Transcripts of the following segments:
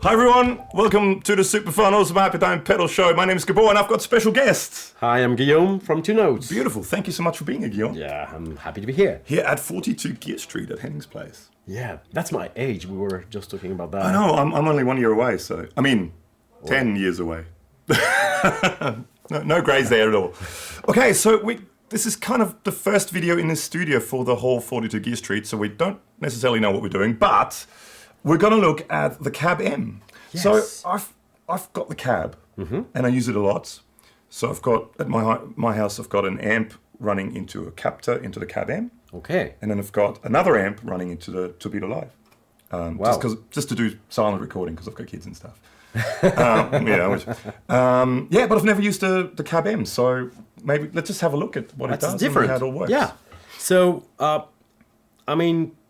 Hi everyone, welcome to the Super Fun Awesome Happy Time pedal show. My name is Gabor and I've got special guests. Hi, I'm Guillaume from Two Notes. Beautiful, thank you so much for being here, Guillaume. Yeah, I'm happy to be here. Here at 42 Gear Street at Henning's place. Yeah, that's my age. We were just talking about that. I know, I'm only 1 year away, so... 10 years away. no grays there at all. Okay, so this is kind of the first video in this studio for the whole 42 Gear Street, so we don't necessarily know what we're doing, but we're going to look at the Cab M. Yes. So I've got the Cab, and I use it a lot. So I've got, at my house, I've got an amp running into a captor into the Cab M. Okay. And then I've got another amp running into the Torpedo Live. Wow. Just to do silent recording, because I've got kids and stuff. But I've never used the Cab M, so maybe let's just have a look at what it does different. and how it all works. Yeah. So,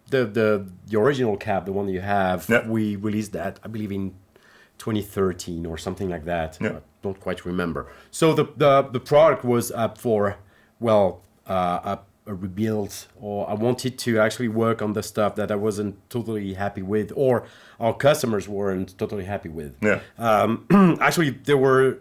the original Cab, the one you have, we released that, I believe, in 2013 or something like that. Yeah. I don't quite remember. So the product was up for, a rebuild, or I wanted to actually work on the stuff that I wasn't totally happy with, or our customers weren't totally happy with. Yeah. Actually, there were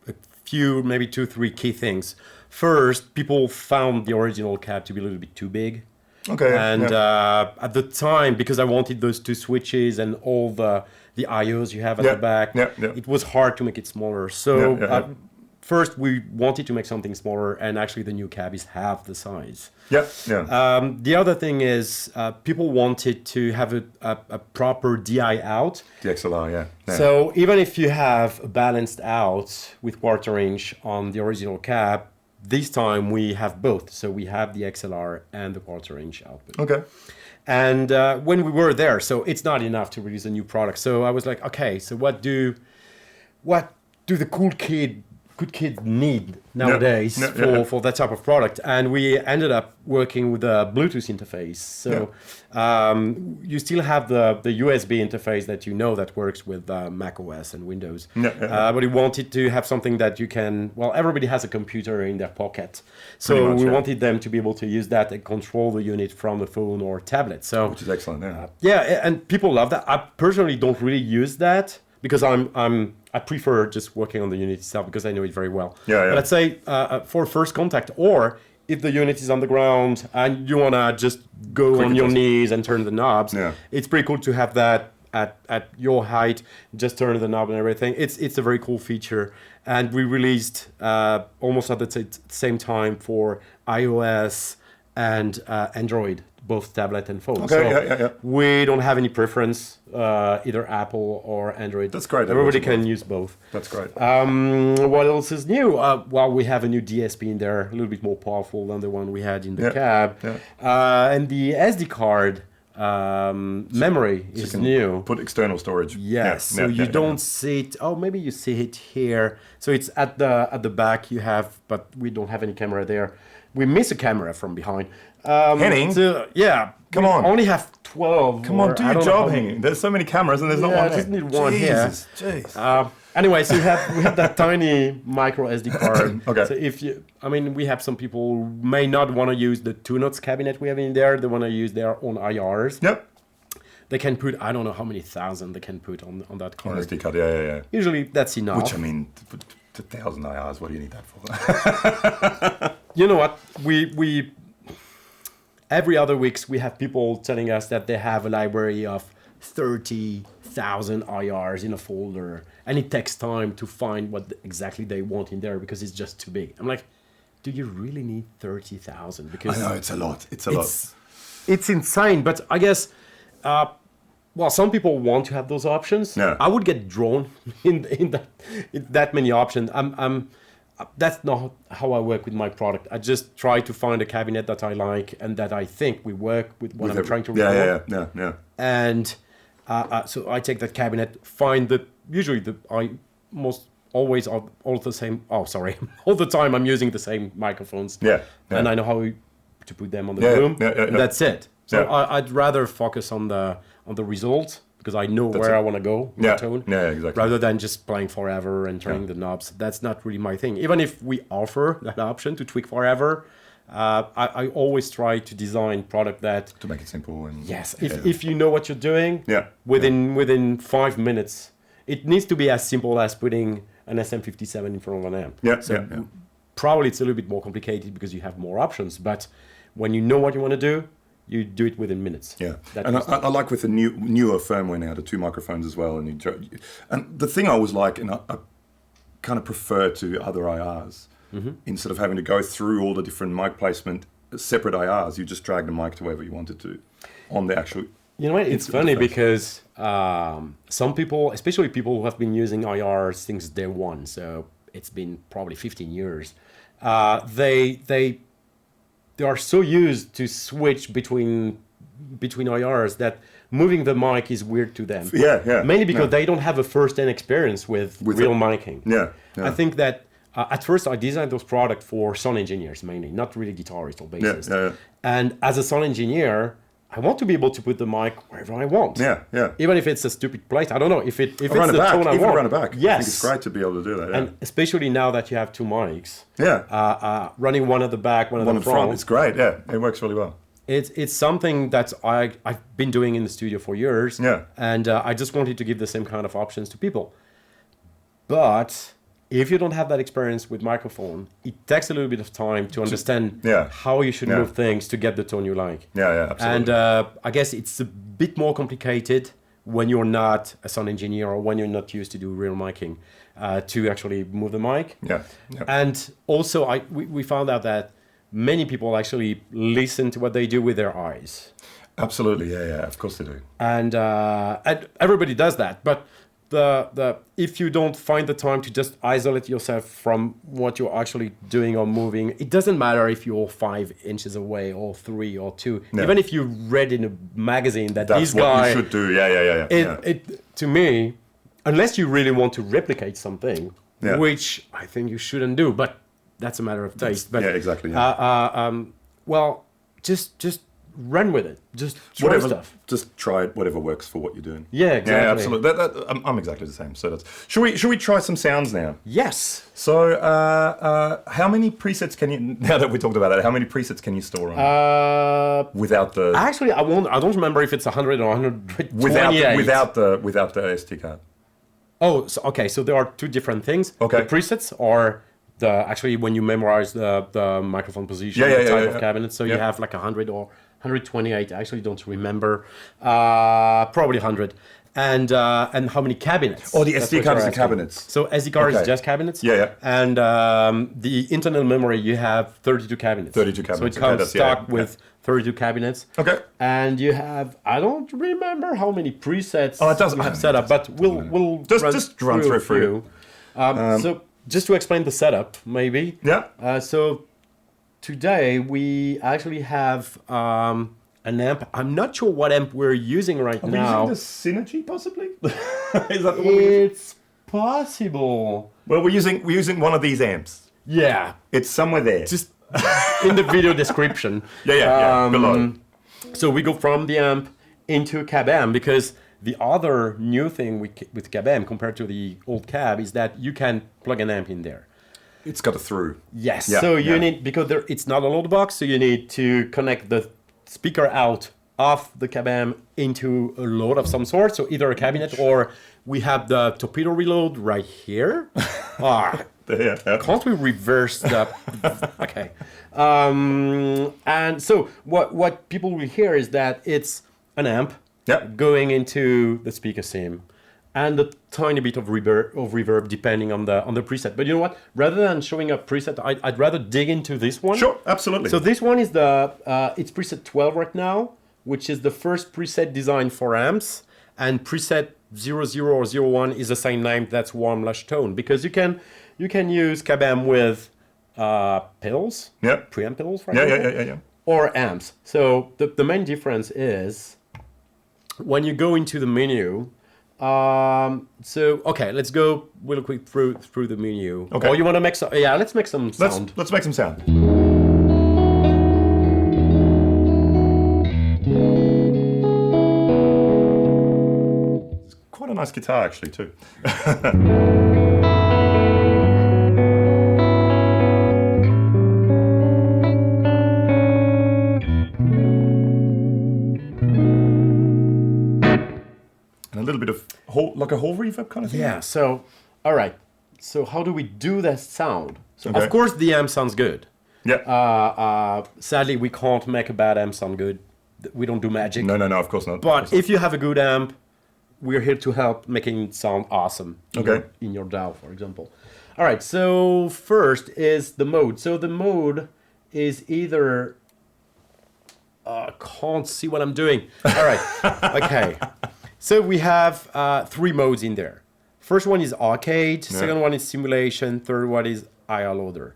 a few, maybe 2-3 key things. First, people found the original Cab to be a little bit too big. Okay. And at the time, because I wanted those two switches and all the IOs you have at the back, it was hard to make it smaller. So first, we wanted to make something smaller, and actually the new Cab is half the size. The other thing is people wanted to have a proper DI out. The XLR, So even if you have a balanced out with quarter inch on the original Cab, this time we have both. So we have the XLR and the quarter inch output. Okay. And when we were there, so it's not enough to release a new product. So I was like, okay, so what do the good kids need nowadays for that type of product? And we ended up working with a Bluetooth interface. So you still have the USB interface that works with Mac OS and Windows. But we wanted to have something that you can, everybody has a computer in their pocket. So we wanted them to be able to use that and control the unit from the phone or tablet. So, which is excellent, and people love that. I personally don't really use that, because I prefer just working on the unit itself because I know it very well. But let's say for first contact, or if the unit is on the ground and you want to just go on your knees and turn the knobs, it's pretty cool to have that at your height, just turn the knob and everything. It's a very cool feature. And we released almost at the same time for iOS and Android, both tablet and phone. We don't have any preference, either Apple or Android. That's great. Everybody can use both. That's great. What else is new? We have a new DSP in there, a little bit more powerful than the one we had in the Cab. And the SD card memory is new. Put external storage. Yes. So you don't see it. Oh, maybe you see it here. So it's at the back you have, but we don't have any camera there. We miss a camera from behind. Henning? Come on. Only have 12. Come on, do your job, Henning. There's so many cameras and there's not one I just need one Jesus, here. Jeez. Anyway, so we have that tiny micro SD card. Okay. So we have some people who may not want to use the Two Notes cabinet we have in there. They want to use their own IRs. They can put, I don't know how many thousand they can put on that card. On SD card, Usually that's enough. Which, 1,000 IRs, what do you need that for? You know what? We every other weeks we have people telling us that they have a library of 30,000 IRs in a folder, and it takes time to find what exactly they want in there because it's just too big. I'm like, do you really need 30,000? Because I know, it's a lot. It's a lot. It's insane, but I guess some people want to have those options. I would get drawn in that many options. That's not how I work with my product. I just try to find a cabinet that I like and that I think will work with what I'm trying to record. And so I take that cabinet, find always all the same. Oh, sorry, all the time I'm using the same microphones. And I know how to put them on the room. And that's it. So I'd rather focus on the result, because I know where I want to go with the tone, rather than just playing forever and turning the knobs. That's not really my thing. Even if we offer that option to tweak forever, I always try to design product that to make it simple and if you know what you're doing, within 5 minutes, it needs to be as simple as putting an SM57 in front of an amp. Probably it's a little bit more complicated because you have more options, but when you know what you want to do, you do it within minutes. Yeah, and I like with the newer firmware now, the 2 microphones as well. And the thing I always like, and I kind of prefer to other IRs, instead of having to go through all the different mic placement, separate IRs, you just drag the mic to wherever you wanted to on the actual... You know what, it's funny because some people, especially people who have been using IR since day one, so it's been probably 15 years, they are so used to switch between IRs that moving the mic is weird to them. Mainly because they don't have a first-hand experience with real miking. I think that at first I designed those products for sound engineers mainly, not really guitarists or bassists. And as a sound engineer, I want to be able to put the mic wherever I want. Even if it's a stupid place, I don't know if it's the tone I want. Run it back. Yes, I think it's great to be able to do that. And especially now that you have 2 mics. Running one at the back, one at the front. It's great. Yeah, it works really well. It's something that I've been doing in the studio for years. And I just wanted to give the same kind of options to people. But if you don't have that experience with microphone, it takes a little bit of time to understand how you should move things to get the tone you like. Absolutely. And I guess it's a bit more complicated when you're not a sound engineer or when you're not used to do real miking to actually move the mic. And also we found out that many people actually listen to what they do with their eyes. Absolutely, of course they do. And everybody does that, but if you don't find the time to just isolate yourself from what you're actually doing or moving, it doesn't matter if you're 5 inches away or 3 or 2. Even if you read in a magazine that that's what you should do. To me, unless you really want to replicate something, which I think you shouldn't do, but that's a matter of taste. But exactly. Well, just run with it. Just try stuff. Just try it, whatever works for what you're doing. Yeah, exactly. Yeah, absolutely. I'm exactly the same. So should we try some sounds now? Yes. So how many presets can you, now that we talked about it, how many presets can you store on? Without the... Actually, I don't remember if it's 100 or 128. Without the SD card. Oh, so, okay. So there are 2 different things. Okay. The presets are actually when you memorize the microphone position, the type of cabinet. So you have like 100 or 128. I actually don't remember. Probably 100. And how many cabinets? Oh, the SD card is the cabinets. So SD card is just cabinets. And the internal memory, you have 32 cabinets. 32 cabinets. So it comes stock with 32 cabinets. Okay. And you have, I don't remember how many presets you have set up, but we'll just run through a few. So just to explain the setup, maybe. So today we actually have an amp. I'm not sure what amp we're using right now. Are we using the Synergy, possibly? Is that the one it's possible. Well, we're using one of these amps. Yeah. It's somewhere there. Just in the video description. Below. So we go from the amp into a cab amp because the other new thing with cab amp compared to the old cab is that you can plug an amp in there. It's got a through. Yes. So you need, because it's not a load box, so you need to connect the speaker out of the cab amp into a load of some sort. So either a cabinet or we have the torpedo reload right here. Can't we reverse the... Okay. And so what people will hear is that it's an amp going into the speaker sim and a tiny bit of reverb depending on the preset. But you know what? Rather than showing a preset, I'd rather dig into this one. Sure, absolutely. So this one is it's preset 12 right now, which is the first preset designed for amps, and preset 00 or 01 is the same name, that's warm lush tone, because you can use cab amp with pedals, preamp pedals, right? Or amps. So the main difference is when you go into the menu. Okay, let's go real quick through the menu. Okay. Or you want to make some? Yeah, let's make some sound. Let's make some sound. It's quite a nice guitar, actually, too. like a hall reverb kind of thing? Yeah, so, all right. So how do we do that sound? So of course the amp sounds good. Yeah. Sadly, we can't make a bad amp sound good. We don't do magic. No, of course not. But if you have a good amp, we're here to help making it sound awesome. In your DAW, for example. All right, so first is the mode. So the mode is either... can't see what I'm doing. All right, okay. So we have 3 modes in there. First one is arcade, second one is simulation, third one is IR loader.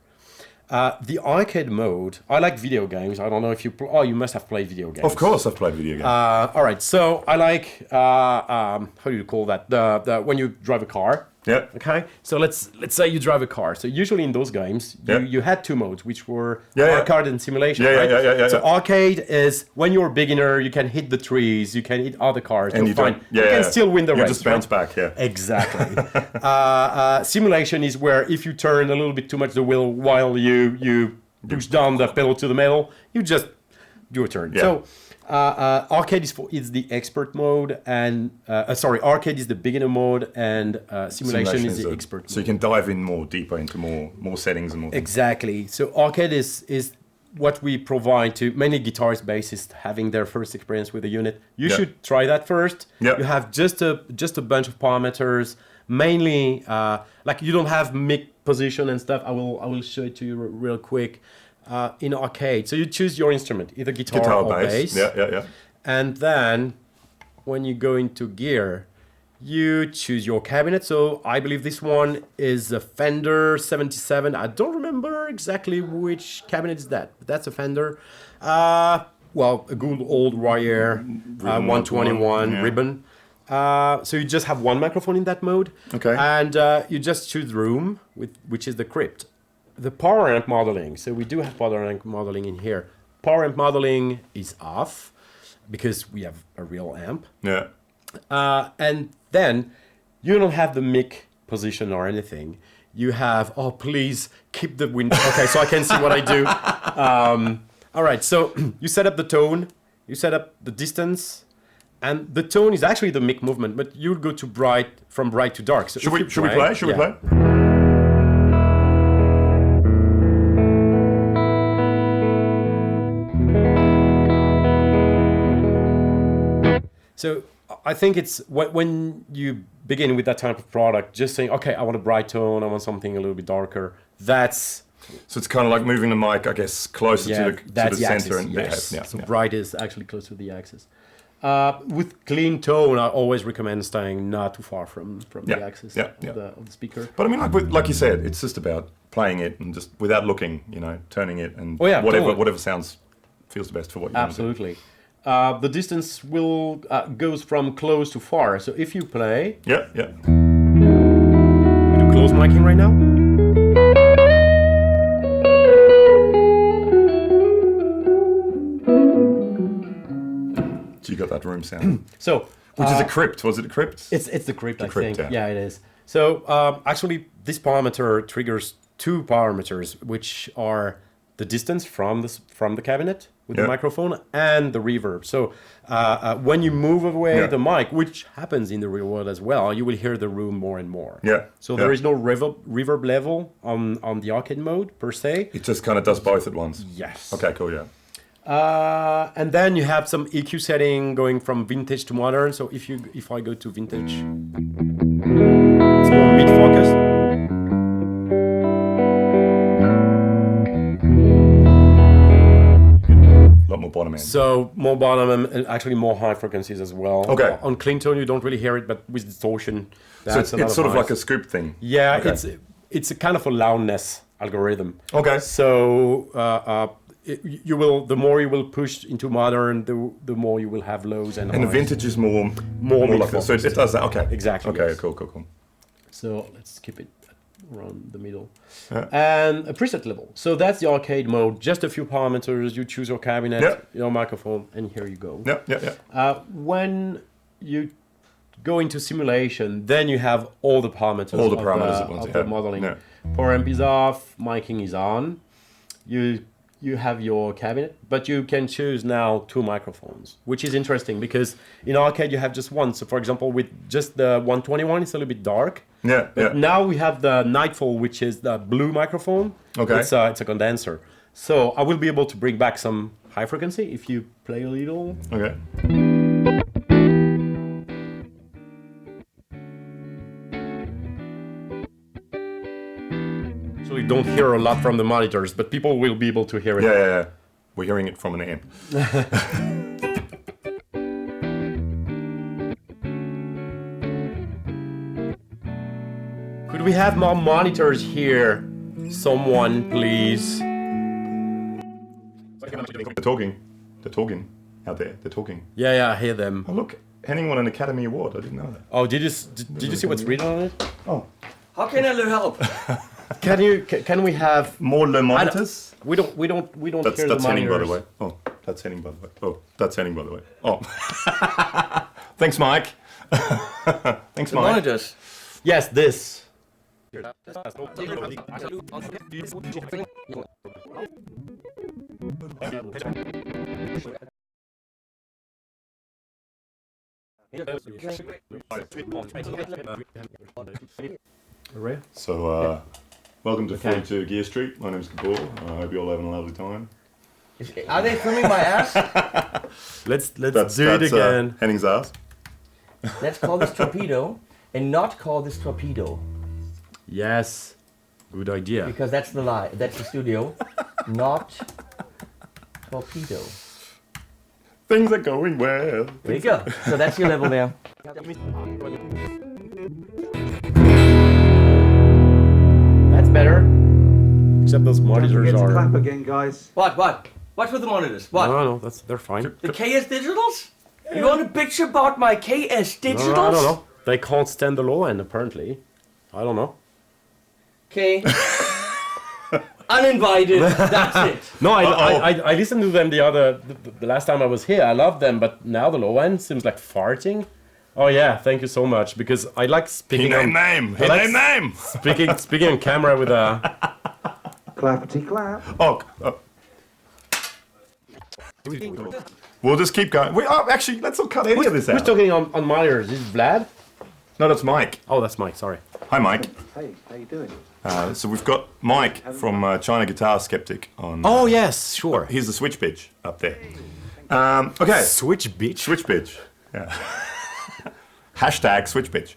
The arcade mode, I like video games. I don't know if you... you must have played video games. Of course I've played video games. All right, so I like... how do you call that? The when you drive a car. Yeah. Okay, so let's say you drive a car. So usually in those games, you had 2 modes, which were arcade and simulation. Yeah. So arcade is when you're a beginner, you can hit the trees, you can hit other cars, and you can still win the race. You just bounce back, Exactly. Simulation is where if you turn a little bit too much the wheel while you push down the pedal to the metal, you just do a turn. Yeah. So arcade is the expert mode, and arcade is the beginner mode, and simulation is the expert mode. So you can dive in deeper into more settings and more. Exactly. So arcade is what we provide to many guitarists, bassists having their first experience with a unit. You should try that first. Yeah. You have just a bunch of parameters, mainly like you don't have mic position and stuff. I will show it to you real quick. In arcade, so you choose your instrument, either guitar or bass. Yeah. And then when you go into gear, you choose your cabinet. So I believe this one is a Fender 77. I don't remember exactly which cabinet is that, but that's a Fender. Well, a good old wire 121 ribbon. So you just have one microphone in that mode. Okay. And you just choose room, which is the crypt. The power amp modeling. So we do have power amp modeling in here. Power amp modeling is off because we have a real amp. Yeah. And then you don't have the mic position or anything. You have, please keep the window. Okay, so I can see what I do. All right, so you set up the tone, you set up the distance, and the tone is actually the mic movement, but you'll go to from bright to dark. So should we play? Should we play? So I think it's when you begin with that type of product, just saying, okay, I want a bright tone, I want something a little bit darker. So it's kind of like moving the mic, I guess, closer to the center. And so bright is actually close to the axis. With clean tone, I always recommend staying not too far from the axis of the speaker. But I mean, like you said, it's just about playing it and just without looking, turning it and whatever sounds feels the best for what you want to do. Absolutely. The distance goes from close to far. So if you play... Yeah. We do close miking right now. So you got that room sound. Which is a crypt. Was it a crypt? It's the crypt, I think. Yeah, it is. So actually, this parameter triggers 2 parameters, which are the distance from the cabinet with the microphone and the reverb. So when you move away the mic, which happens in the real world as well, you will hear the room more and more. Yeah. So there is no reverb level on the arcade mode per se. It just kind of does both at once. Yes. Okay, cool, yeah. And then you have some EQ setting going from vintage to modern. So if I go to vintage, it's more mid-focused. A lot more bottom end. So more bottom and actually more high frequencies as well. Okay. On clean tone, you don't really hear it, but with distortion, that's it's sort of like a scoop thing. Yeah, okay. It's a kind of a loudness algorithm. Okay. So you will, the more you will push into modern, the more you will have lows and highs. And the vintage is more like that. So it does that. Okay. Exactly. Okay. Yes. Cool. So let's keep it around the middle. And a preset level. So that's the arcade mode. Just a few parameters. You choose your cabinet, your microphone, and here you go. Yeah. When you go into simulation, then you have all the parameters. All the parameters at once. Of the modeling. Yeah. Power amp is off. Miking is on. You you have your cabinet, but you can choose now 2 microphones, which is interesting because in arcade you have just one. So for example, with just the 121, it's a little bit dark. Yeah. But now we have the Nightfall, which is the blue microphone. Okay. It's a condenser. So I will be able to bring back some high frequency if you play a little. Okay. So you don't hear a lot from the monitors, but people will be able to hear it. Yeah. We're hearing it from an amp. Could we have more monitors here? Someone, please. They're talking out there. They're talking. Yeah, I hear them. Oh look, Henning won an Academy Award. I didn't know that. Oh, did you see what's written on it? Oh, How can I help? Can we have more Le monitors? We don't hear the monitors. That's Henning, by the way. Oh, that's Henning, by the way. Oh, that's Henning, by the way. Oh, thanks, Mike. Thanks, The Mike. monitors. Yes, this. So, welcome to 42 Gear Street. My name's Gabor. I hope you're all having a lovely time. Are they filming my ass? Let's do it again. Henning's ass. Let's call this torpedo and not call this torpedo Yes, good idea. because that's the lie. That's the studio, not torpedo. Things are going well. There you go. So that's your level there. That's better. Except those monitors are. Clap again, guys. What? What with the monitors? What? No, they're fine. The KS Digitals? You want to bitch about my KS Digitals? No, I don't know. They can't stand the low end apparently. I don't know. Okay. Uninvited. That's it. No, I listened to them the last time I was here. I loved them, but now the low end seems like farting. Oh yeah, thank you so much because I like speaking Name. speaking on camera with a. Clappity clap. Oh. We'll just keep going. Actually, let's not cut any of this Who's out. talking on monitors? Is it Vlad? No, that's Mike. Oh, that's Mike. Sorry. Hi, Mike. Hey, how you doing? So we've got Mike from China Guitar Sceptic on. Oh yes, sure. Here's the switch pitch up there. Okay. Switch bitch. Switch pitch. Yeah. Hashtag switch pitch.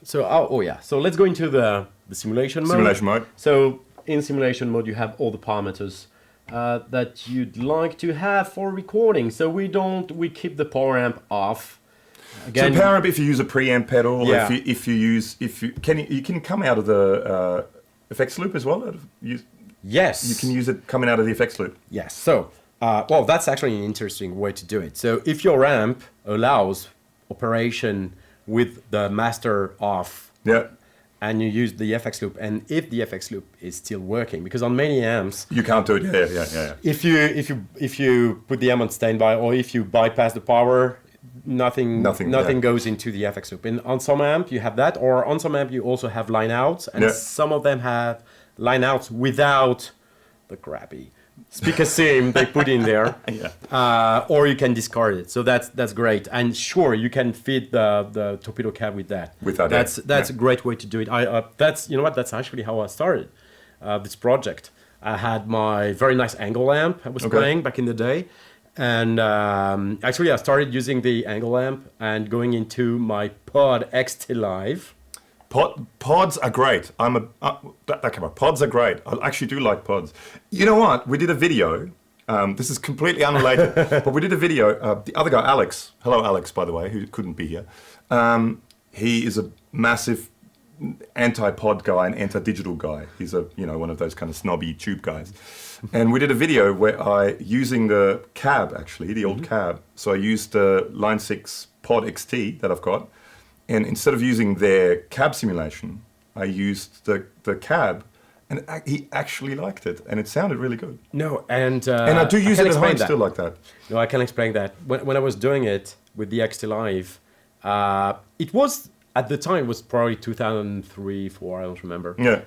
So oh yeah. So let's go into the simulation mode. Simulation mode. So in simulation mode, you have all the parameters that you'd like to have for recording. So we keep the power amp off. Again, So power amp if you use a preamp pedal. Yeah. If you can come out of the effects loop as well. yes. You can use it coming out of the effects loop. Yes. So well, that's actually an interesting way to do it. So if your amp allows operation with the master off. Yeah. And you use the FX loop, and if the FX loop is still working, because on many amps You can't do it. Yeah. if you put the amp on standby or if you bypass the power, nothing goes into the FX loop. And on some amp you have that, or on some amp you also have line outs, and some of them have line outs without the crappy speaker sim they put in there. Or you can discard it. So that's great. And sure, you can feed the torpedo cab with that. That's a great way to do it. That's actually how I started this project. I had my very nice angle amp I was playing back in the day. And actually I started using the angle amp and going into my Pod XT Live. Pods are great. Pods are great. I actually do like pods. You know what? We did a video. This is completely unrelated, but we did a video. The other guy, Alex. Hello, Alex, by the way, who couldn't be here. He is a massive anti-pod guy and anti-digital guy. He's one of those kind of snobby tube guys. And we did a video where using the cab, actually, the old cab. So I used the Line 6 Pod XT that I've got. And instead of using their cab simulation, I used the cab, and he actually liked it, and it sounded really good. No, and I do use it at home still like that. No, I can explain that. When I was doing it with the XT Live, it was, at the time, it was probably 2003, 2004, I don't remember. Yeah.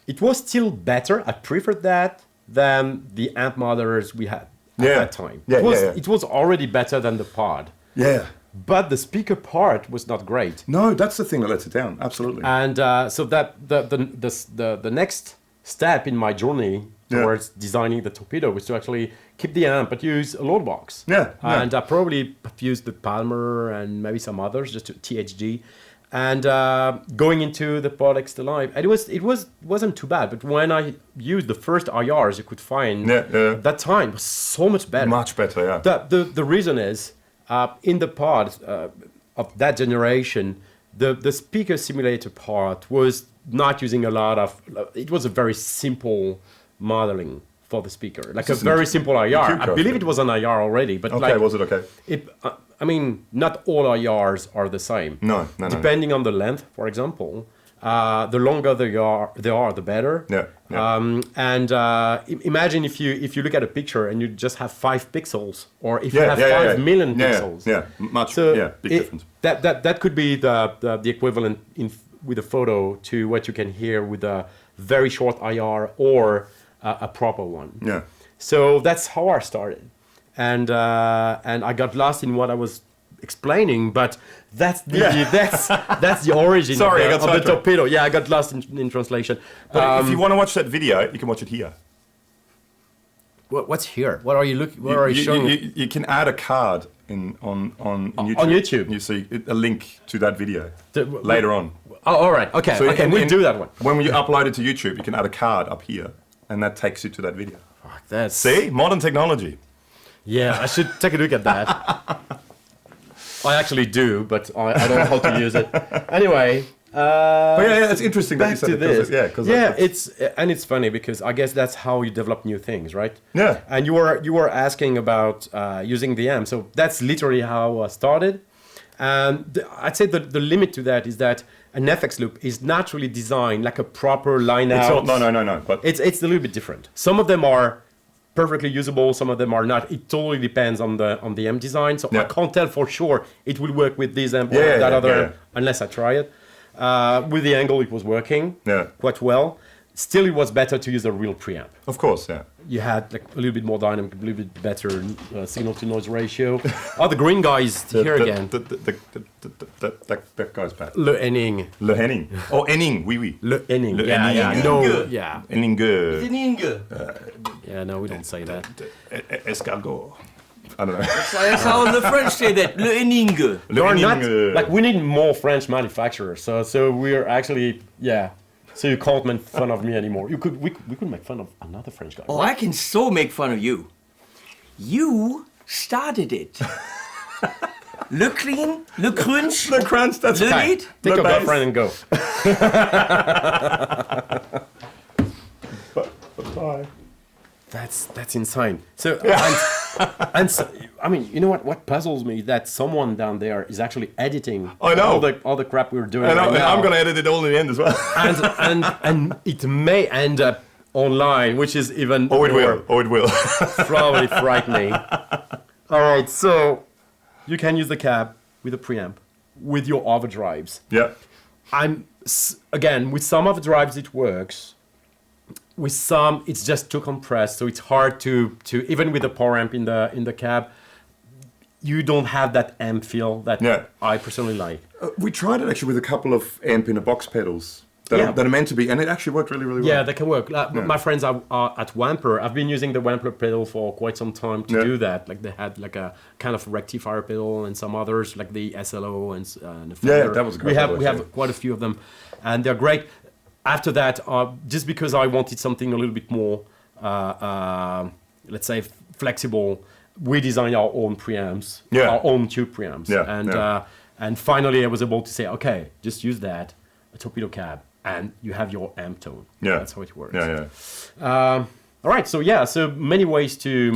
it was still better. I preferred that than the amp modelers we had at that time. Yeah, It was already better than the pod. Yeah. But the speaker part was not great. No, that's the thing that lets it down. Absolutely. And so that the next step in my journey towards designing the torpedo was to actually keep the amp but use a load box. And I probably used the Palmer and maybe some others, just to THG. And going into the pod extra live, and it wasn't too bad. But when I used the first IRs you could find, that time was so much better. Much better, yeah. The reason is in the pod of that generation, the speaker simulator part was not using a lot of. It was a very simple modeling for the speaker, like a very simple IR. I believe it was an IR already, but okay, was it okay? I mean, not all IRs are the same. No. Depending on the length, for example, the longer they are, the better. And imagine if you look at a picture and you just have 5 pixels, or if you have 5 million pixels. Big difference. That could be the equivalent with a photo to what you can hear with a very short IR or a proper one. Yeah. So that's how I started. And I got lost in what I was explaining, but that's the origin of the torpedo. Yeah, I got lost in translation. But if you want to watch that video, you can watch it here. What's here? What are you looking? What are you showing? You can add a card on YouTube. On YouTube, you see a link to that video later on. Oh, all right. Okay. So we'll do that one. When you upload it to YouTube, you can add a card up here, and that takes you to that video. That's see modern technology. Yeah, I should take a look at that. I actually do, but I don't know how to use it. Anyway. But it's interesting. Back that you to said this. It's funny because I guess that's how you develop new things, right? Yeah. And you were asking about using the amp, so that's literally how I started. And I'd say the limit to that is that an FX loop is not really designed like a proper line out. No. But it's a little bit different. Some of them are perfectly usable, some of them are not. It totally depends on the amp design. So I can't tell for sure it will work with this amp or that other unless I try it. With the angle, it was working quite well. Still, it was better to use a real preamp. Of course, yeah. You had like a little bit more dynamic, a little bit better signal-to-noise ratio. The green guy is here again. That guy's bad. Le Henning. Le Henning. Oh, Henning, oui. Le Henning. Henning. Yeah, no, we don't say that. Escargot. I don't know. That's how the French say that. Le Henning. Like, we need more French manufacturers. So we're actually, So you can't make fun of me anymore. We could make fun of another French guy. Oh, right? I can so make fun of you. You started it. Le clean, le crunch, le crunch. That's le okay. lead. Take your girlfriend and go. Bye. That's insane. So and so, I mean, you know what puzzles me, that someone down there is actually editing. I know all the crap we're doing. I know, right now. I'm gonna edit it all in the end as well. and it may end up online, which is even it will. Probably frightening. All right, so you can use the cab with a preamp with your overdrives. Yeah. Again, with some overdrives it works. With some, it's just too compressed, so it's hard to even with a power amp in the cab, you don't have that amp feel that I personally like. We tried it actually with a couple of amp in a box pedals that are meant to be, and it actually worked really, really well. Yeah, they can work. My friends are at Wamper. I've been using the Wamper pedal for quite some time to do that. Like they had like a kind of rectifier pedal and some others like the SLO and the Fender. That was great. We have quite a few of them, and they're great. After that, just because I wanted something a little bit more, let's say, flexible, we designed our own preamps, our own tube preamps. And finally I was able to say, okay, just use that, a torpedo cab, and you have your amp tone. Yeah. That's how it works. All right, so many ways to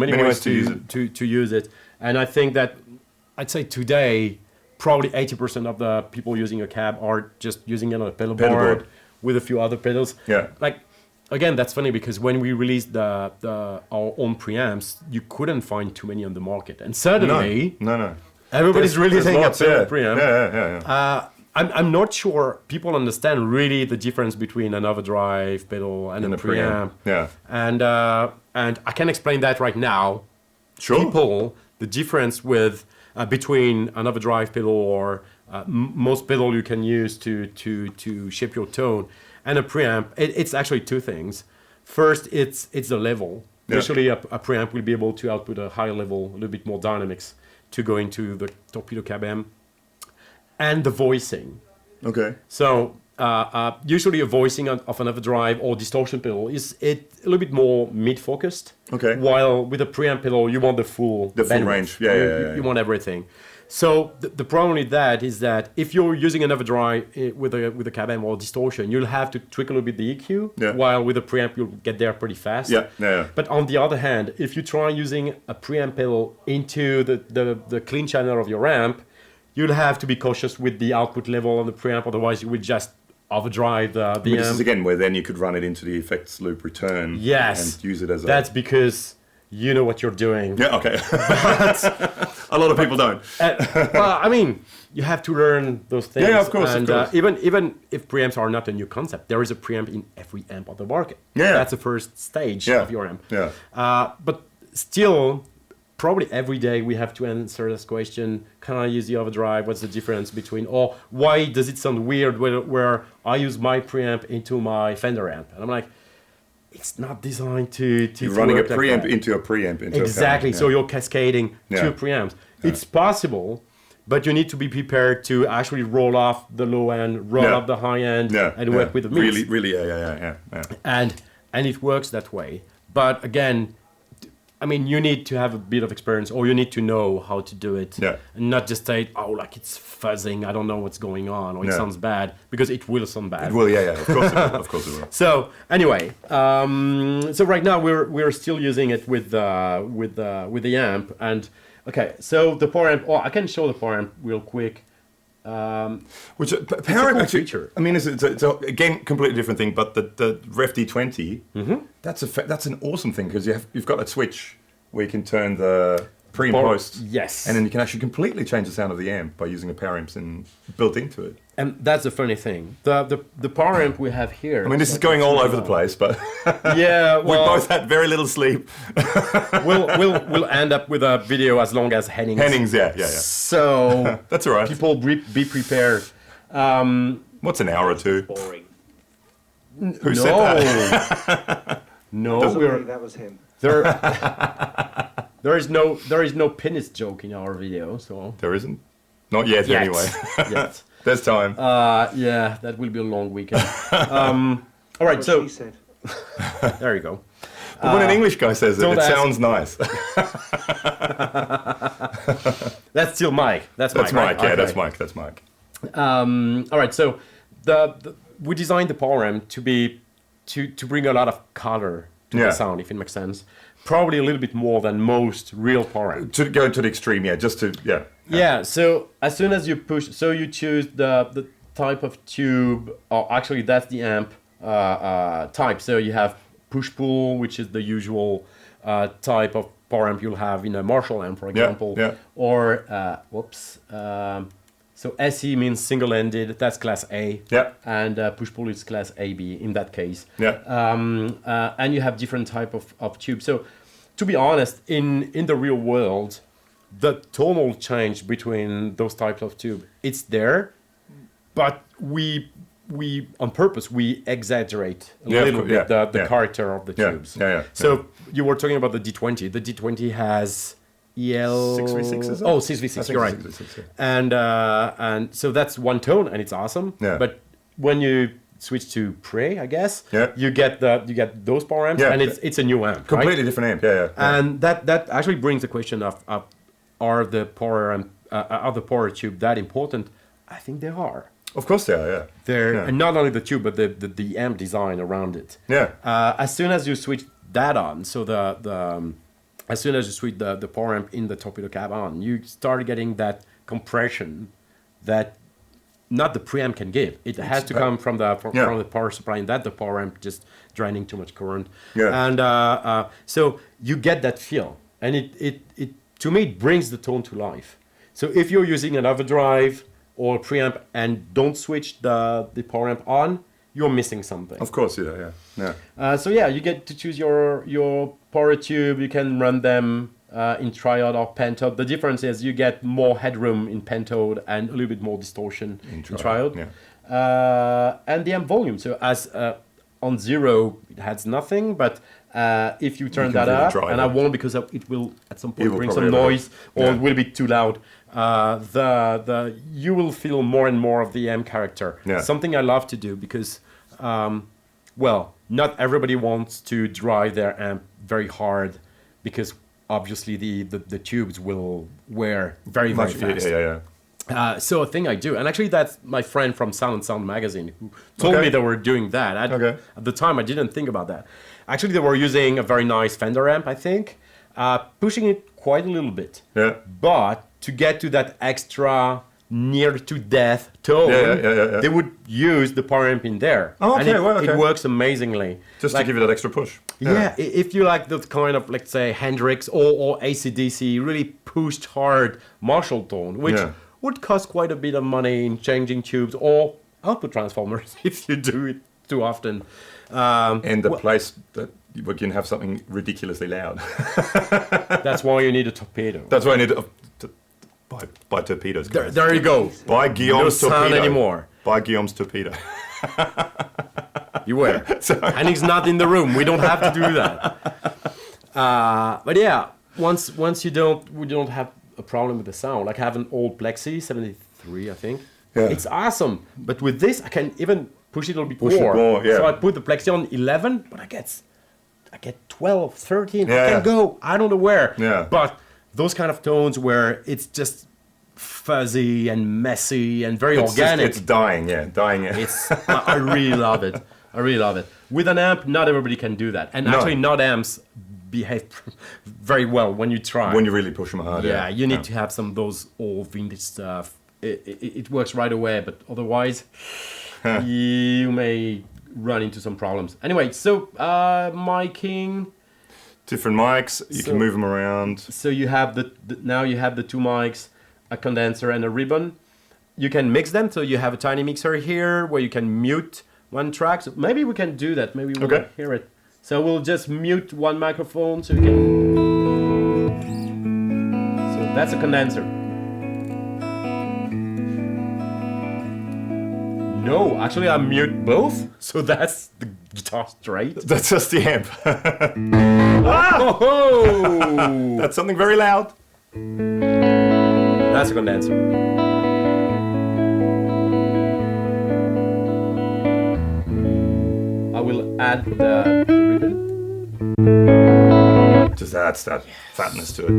use it. And I think that I'd say today, probably 80% of the people using a cab are just using it on a pedal board with a few other pedals. Yeah. Like, again, that's funny because when we released our own preamps, you couldn't find too many on the market. And suddenly, no. everybody's releasing a pedal preamp. Yeah. I'm not sure people understand really the difference between an overdrive pedal and a preamp. Yeah. And I can explain that right now. Sure. People, the difference with between an overdrive pedal or most pedal you can use to shape your tone and a preamp, it's actually two things. First, it's the level. Yeah. Usually a preamp will be able to output a higher level, a little bit more dynamics to go into the torpedo cab amp. And the voicing. Okay. So usually a voicing of an overdrive or distortion pedal is a little bit more mid-focused. Okay. While with a preamp pedal, you want the full bandwidth. Range. Yeah. You want everything. So the problem with that is that if you're using an overdrive with a cab amp or distortion, you'll have to tweak a little bit the EQ. Yeah. While with a preamp, you'll get there pretty fast. Yeah. But on the other hand, if you try using a preamp pedal into the clean channel of your amp, you'll have to be cautious with the output level on the preamp, otherwise you would just overdrive the amp. This is again where then you could run it into the effects loop return. Yes. And use it as That's because you know what you're doing. Yeah, okay. A lot of people don't. Well, I mean, you have to learn those things. Yeah, of course, And of course. Even if preamps are not a new concept, there is a preamp in every amp on the market. Yeah. That's the first stage of your amp. Yeah. But still, probably every day we have to answer this question: can I use the overdrive? What's the difference between? Or why does it sound weird where I use my preamp into my Fender amp? And I'm like, it's not designed to You're running a work like preamp that. into a preamp. Into Exactly. A preamp, So you're cascading two preamps. It's possible, but you need to be prepared to actually roll off the low end, roll off the high end, and work with the mix. Really, yeah. And it works that way. But again, I mean, you need to have a bit of experience, or you need to know how to do it, and not just say, "Oh, like it's fuzzing. I don't know what's going on, or it sounds bad," because it will sound bad. It will, yeah. Of course, it will. Of course, it will. So anyway, so right now we're still using it with the amp, and okay. So the power amp. Oh, I can show the power amp real quick. Which power amp actually, feature. I mean, it's again completely different thing. But the Ref D20, that's an awesome thing because you've got a switch where you can turn the pre and post. Yes. And then you can actually completely change the sound of the amp by using a power amp built into it. And that's the funny thing. The power amp we have here. I mean, this is going all over the place, but yeah, we both had very little sleep. we'll end up with a video as long as Hennings. Hennings, yeah. So that's all right. People be prepared. What's an hour or two? Boring. Who said that? No, that was him. There is no penis joke in our video, so there isn't. Not yet. Anyway. Yet. There's time. Yeah, that will be a long weekend. All right, so She said. there you go. But when an English guy says it sounds nice. That's still Mike. That's Mike. Mike. Right? Yeah, Okay. that's Mike. All right, so we designed the power amp to bring a lot of color to the sound, if it makes sense. Probably a little bit more than most real power amps. To go to the extreme, Yeah, so as soon as you push, so you choose the type of tube, or actually that's the amp type. So you have push-pull, which is the usual type of power amp you'll have in a Marshall amp, for example. Or, so SE means single-ended, that's class A. And push-pull is class AB in that case. And you have different type of tubes. So to be honest, in the real world, the tonal change between those types of tube, it's there, but we on purpose we exaggerate a little bit the character of the tubes. So you were talking about the D20. The D20 has EL 6v6 is it? Oh, 6v6. You're right. 6v6, yeah. And so that's one tone, and it's awesome. But when you switch to Pre, I guess, you get those power amps, and it's a new amp. Completely different amp. And that actually brings the question of are the power tube that important? I think they are. Of course they are, And not only the tube, but the amp design around it. As soon as you switch that on, so as soon as you switch the power amp in the torpedo cab on, you start getting that compression that not the preamp can give. It has to come from the power supply, and that the power amp just draining too much current. And so you get that feel, and it to me it brings the tone to life. So if you're using an overdrive or preamp and don't switch the power amp on, you're missing something. Of course, yeah. So yeah, you get to choose your power tube. You can run them in triode or pentode. The difference is you get more headroom in pentode and a little bit more distortion in triode. Yeah. And the amp volume. So as on 0, it has nothing, but if you turn that up, and I won't because it will at some point bring some noise or it will be too loud, you will feel more and more of the amp character. Yeah. Something I love to do because, not everybody wants to drive their amp very hard because obviously the tubes will wear very fast. Yeah. So a thing I do, and actually that's my friend from Sound magazine who told me they were doing that. At the time, I didn't think about that. Actually, they were using a very nice Fender amp, I think, pushing it quite a little bit. Yeah. But to get to that extra near to death tone, they would use the power amp in there. Oh, okay, and it works amazingly. Just to give you that extra push. Yeah, if you like the kind of, let's say, Hendrix or AC/DC, really pushed hard Marshall tone, which would cost quite a bit of money in changing tubes or output transformers if you do it too often. And the place that we can have something ridiculously loud. That's why you need a torpedo. That's why I need to buy torpedoes. There you go. Buy Guillaume's no torpedo. Sound anymore. Buy Guillaume's torpedo. You were. And he's not in the room. We don't have to do that. But yeah, once we don't have a problem with the sound. Like I have an old Plexi 73, I think. Yeah. It's awesome. But with this, I can even push it a little bit more. Yeah. So I put the Plexi on 11, but I get 12, 13. I can go. I don't know where. Yeah. But those kind of tones where it's just fuzzy and messy and very organic. It's dying. I really love it. With an amp, not everybody can do that. And actually, not amps behave very well when you try. When you really push them hard. Yeah, you need to have some of those old vintage stuff. It works right away, but otherwise, you may run into some problems. Anyway, so miking. Different mics, you can move them around. So you have now you have the two mics, a condenser and a ribbon. You can mix them, so you have a tiny mixer here where you can mute one track. So maybe we can do that. Maybe we'll hear it. So we'll just mute one microphone so you can. So that's a condenser. No, actually I mute both. So that's the guitar straight. That's just the amp. Oh! That's something very loud. That's a condenser. I will add the ribbon. Just adds that fatness to it.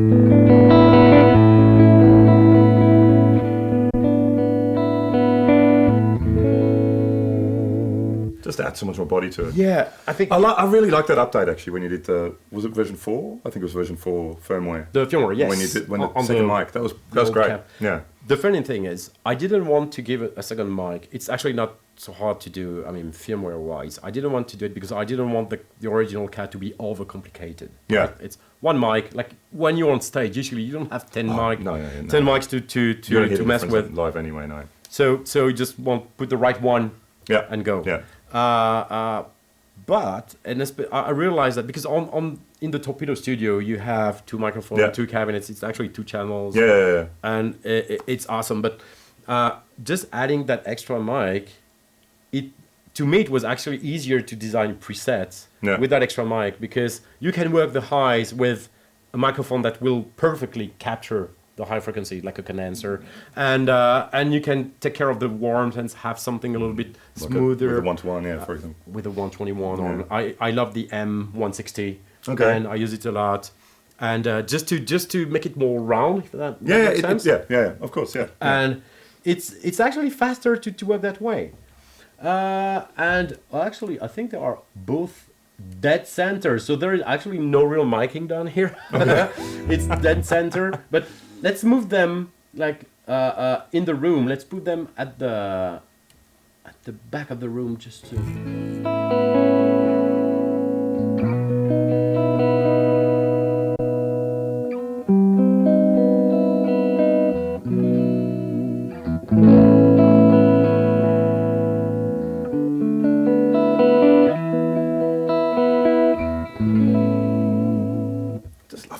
Just add so much more body to it. Yeah, I think I really like that update actually when you did was it version 4? I think it was version 4 firmware. The firmware, yes. When you did the second mic, that was great. Cap. Yeah. The funny thing is, I didn't want to give it a second mic. It's actually not so hard to do. I mean, firmware wise, I didn't want to do it because I didn't want the original cat to be overcomplicated. Yeah. Right? It's one mic. Like when you're on stage, usually you don't have 10 mics. No. 10 mics to mess with live anyway. No. So you just want to put the right one. And go. Yeah. But I realized that because in the Torpedo Studio you have two microphones, two cabinets. It's actually two channels. Yeah. And it's awesome. But just adding that extra mic, to me it was actually easier to design presets with that extra mic because you can work the highs with a microphone that will perfectly capture the high frequency, like a condenser, and you can take care of the warmth and have something a little bit smoother. With a 1-to-1, for example. With a 121 on. I love the M160. Okay. And I use it a lot. And just to make it more round, if that makes sense. Yeah, of course, yeah. And it's actually faster to work that way. And actually, I think they are both dead center, so there is actually no real miking done here. Okay. It's dead center, but let's move them like in the room. Let's put them at the back of the room just to.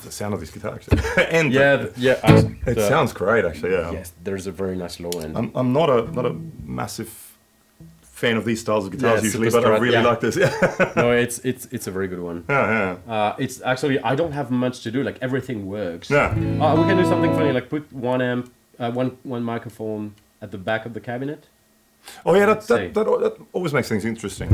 the sound of this guitar actually. And it sounds great actually. Yeah. Yes, there's a very nice low end. I'm not a massive fan of these styles of guitars usually, but I really like this. No, it's a very good one. It's actually, I don't have much to do. Like everything works. Yeah. We can do something funny, like put one amp, one microphone at the back of the cabinet. Oh yeah, that always makes things interesting.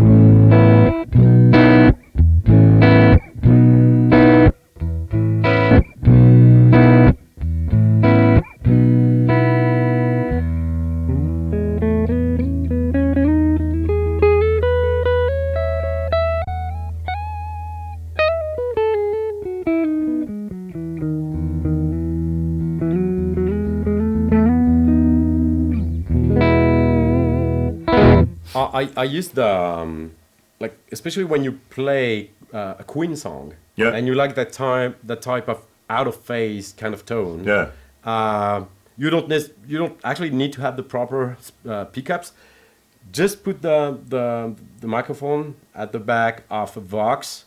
I use the like, especially when you play a Queen song, and you like that type of out of phase kind of tone. You don't actually need to have the proper pickups. Just put the microphone at the back of a Vox.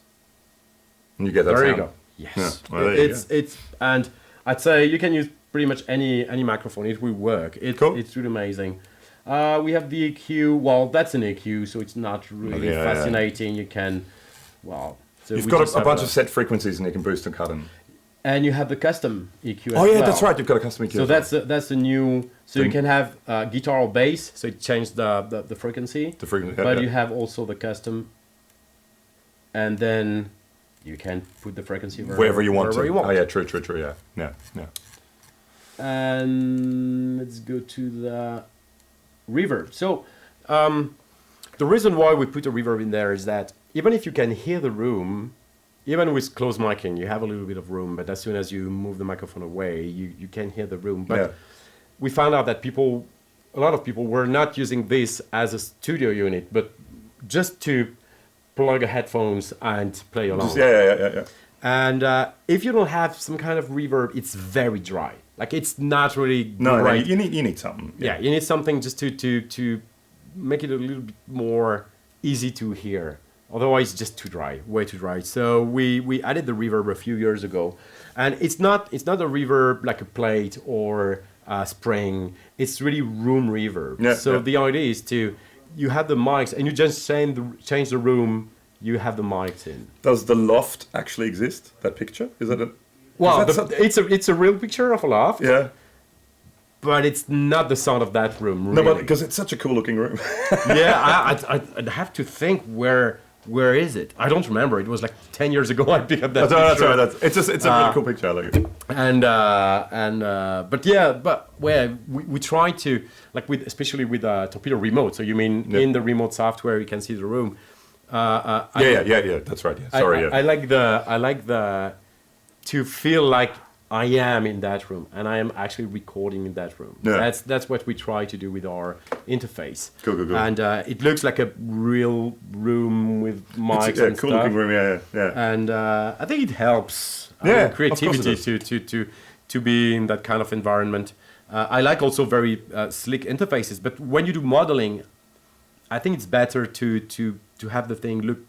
And you get that there sound. You go. Yes. Yeah. Well, it's and I'd say you can use pretty much any microphone. It will work. It's really amazing. We have the EQ. Well, that's an EQ, so it's not really fascinating. You can, so you've got a bunch of set frequencies, and you can boost and cut them. And you have the custom EQ. Oh yeah, that's right. You've got a custom EQ. So that's the new. So you can have guitar or bass. So it changed the frequency. The frequency. But you have also the custom. And then you can put the frequency wherever you want. Oh yeah, true. Yeah. And let's go to the reverb. So the reason why we put a reverb in there is that even if you can hear the room, even with closed micing, you have a little bit of room, but as soon as you move the microphone away, you can hear the room. But we found out that a lot of people were not using this as a studio unit, but just to plug a headphones and play along. Yeah. And if you don't have some kind of reverb, it's very dry. Like it's not really no, you need something. Yeah, you need something just to make it a little bit more easy to hear. Otherwise, it's just too dry, way too dry. So we added the reverb a few years ago, and it's not a reverb like a plate or a spring. It's really room reverb. The idea is you have the mics and you just change the room. You have the mics in. Does the loft actually exist? That picture, is that a? Well, it's a real picture of a loft. Yeah. But it's not the sound of that room. Really. No, but because it's such a cool looking room. I'd have to think where is it? I don't remember. It was like 10 years ago I picked up that picture. That's all right. It's a really cool picture. I like it. But we try to, like especially with Torpedo Remote. So you mean in the remote software you can see the room. That's right. Yeah. Sorry. I like the to feel like I am in that room and I am actually recording in that room. Yeah. That's what we try to do with our interface. Cool. And it looks like a real room with mics and cool stuff. looking room. Yeah. And I think it helps creativity to be in that kind of environment. I like also very slick interfaces, but when you do modeling, I think it's better to have the thing look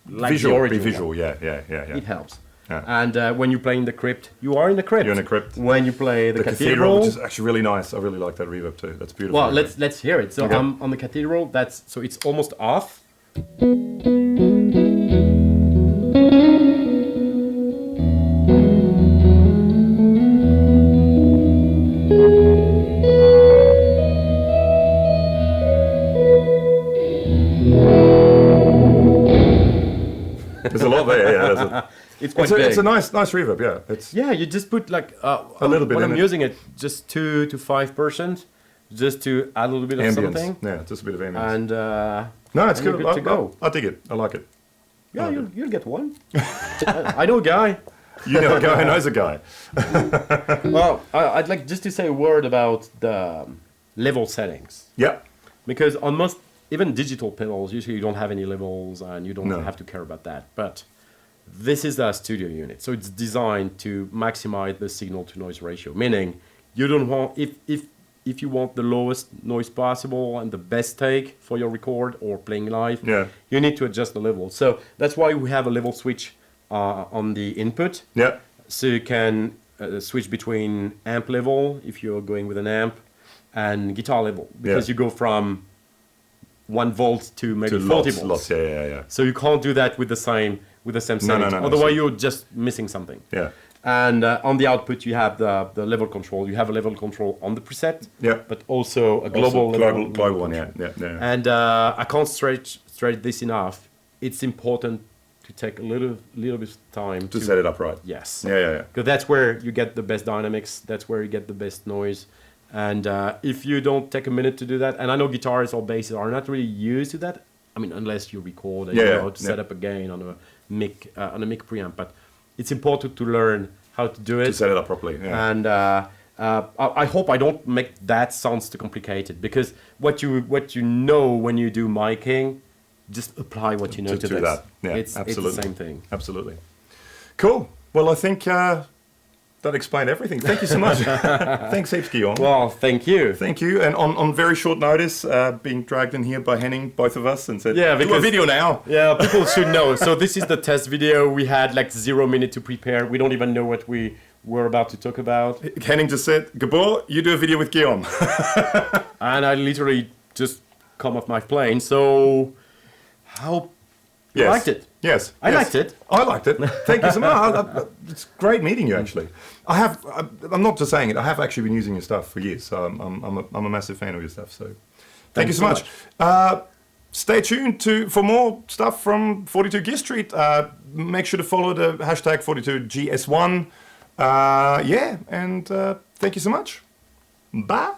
like visual, the original. Be visual, yeah. It helps. Yeah. And when you play in the crypt, you are in the crypt. You're in the crypt. When you play the cathedral, which is actually really nice. I really like that reverb too. That's beautiful. Well, let's hear it. So on the cathedral, so it's almost off. There's a lot there. Yeah. It's quite big. It's a nice reverb. Yeah. You just put like a little bit. When I'm using it, just 2 to 5%, just to add a little bit of ambience. something. Yeah, just a bit of ambience. And no, it's good. To go. I dig it. I like it. Yeah, you'll get one. I know a guy. You know a guy who knows a guy. Well, I'd like just to say a word about the level settings. Yeah. Because on most, even digital pedals, usually you don't have any levels and you don't have to care about that. But this is a studio unit, so it's designed to maximize the signal to noise ratio. Meaning, you don't want if you want the lowest noise possible and the best take for your record or playing live, you need to adjust the level. So that's why we have a level switch on the input. Yeah. So you can switch between amp level if you're going with an amp and guitar level, because you go from 1 volt to maybe 40 volts. Lots. Yeah. So you can't do that with the same settings. No. Otherwise, you're just missing something. Yeah. And on the output, you have the level control. You have a level control on the preset, but also a global one. Yeah. And I can't stress this enough. It's important to take a little bit of time to set it up right. Yes. Yeah. Because that's where you get the best dynamics. That's where you get the best noise. And if you don't take a minute to do that, and I know guitarists or bassists are not really used to that. I mean, unless you record and you know how to set up a gain on a mic preamp, but it's important to learn how to do it. To set it up properly. Yeah. And I hope I don't make that sounds too complicated, because what you know when you do miking, just apply what you know to this. That. Yeah, it's the same thing. Absolutely. Cool. Well, I think that explained everything. Thank you so much. Thanks heaps, Guillaume. Well, thank you. Thank you. And on very short notice, being dragged in here by Henning, both of us, and said, do a video now. Yeah, people should know. So this is the test video. We had like 0 minute to prepare. We don't even know what we were about to talk about. Henning just said, Gabor, you do a video with Guillaume. And I literally just come off my plane. So how you liked it? Yes. I liked it. I liked it. Thank you so much. It's great meeting you, actually. I'm not just saying it, I have actually been using your stuff for years, so I'm a massive fan of your stuff. So thank you so much. Stay tuned for more stuff from 42 Gear Street. Make sure to follow the hashtag 42GS1. And thank you so much. Bye.